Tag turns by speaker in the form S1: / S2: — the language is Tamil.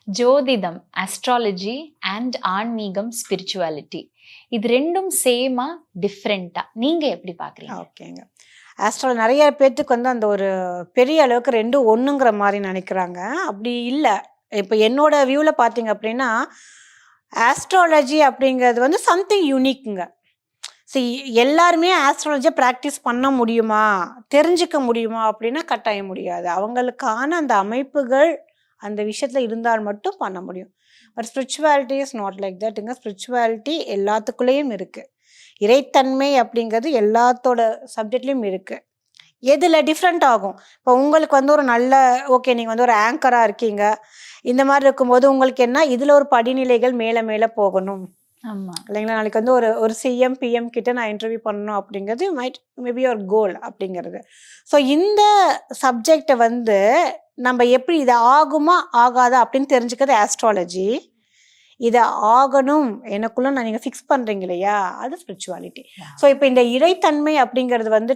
S1: ஜோதிடம், அஸ்ட்ராலஜி அண்ட் ஆன்மீகம், ஸ்பிரிச்சுவாலிட்டி இது ரெண்டும் சேமா டிஃப்ரெண்டா நீங்க எப்படி பாக்குறீங்க?
S2: ஓகேங்க. நிறைய பேர்த்துக்கு வந்து அந்த ஒரு பெரிய அளவுக்கு ரெண்டும் ஒண்ணுங்கிற மாதிரி நினைக்கிறாங்க. அப்படி இல்லை. இப்போ என்னோட வியூவில் பார்த்தீங்க அப்படின்னா, ஆஸ்ட்ராலஜி அப்படிங்கிறது வந்து சம்திங் யூனிக்குங்க. சரி, எல்லாருமே ஆஸ்ட்ராலஜியை ப்ராக்டிஸ் பண்ண முடியுமா, தெரிஞ்சுக்க முடியுமா அப்படின்னா கட்டாயம் முடியாது. அவங்களுக்கான அந்த அமைப்புகள் அந்த விஷயத்தில் இருந்தால் மட்டும் பண்ண முடியும். But spirituality is not like தட்ங்க. ஸ்பிரிச்சுவாலிட்டி எல்லாத்துக்குள்ளேயும் இருக்குது. இறைத்தன்மை அப்படிங்கிறது எல்லாத்தோட சப்ஜெக்ட்லேயும் இருக்குது. எதில் டிஃப்ரெண்ட் ஆகும்? இப்போ உங்களுக்கு வந்து ஒரு நல்ல ஓகே, நீங்கள் வந்து ஒரு ஆங்கராக இருக்கீங்க, இந்த மாதிரி இருக்கும்போது உங்களுக்கு என்ன, இதில் ஒரு படிநிலைகள் மேலே மேலே போகணும்.
S1: ஆமாம்
S2: இல்லைங்களா? நாளைக்கு வந்து ஒரு சிஎம் பிஎம் கிட்ட நான் இன்டர்வியூ பண்ணணும் அப்படிங்கிறது மேபி ஒரு கோல் அப்படிங்கிறது. ஸோ இந்த சப்ஜெக்டை வந்து நம்ம எப்படி இது ஆகுமா ஆகாதா அப்படின்னு தெரிஞ்சுக்கிறது ஆஸ்ட்ராலஜி. இதை ஆகணும் எனக்குள்ள நான் நீங்கள் ஃபிக்ஸ் பண்ணுறீங்க இல்லையா, அது ஸ்பிரிச்சுவாலிட்டி. ஸோ இப்போ இந்த இறைத்தன்மை அப்படிங்கிறது வந்து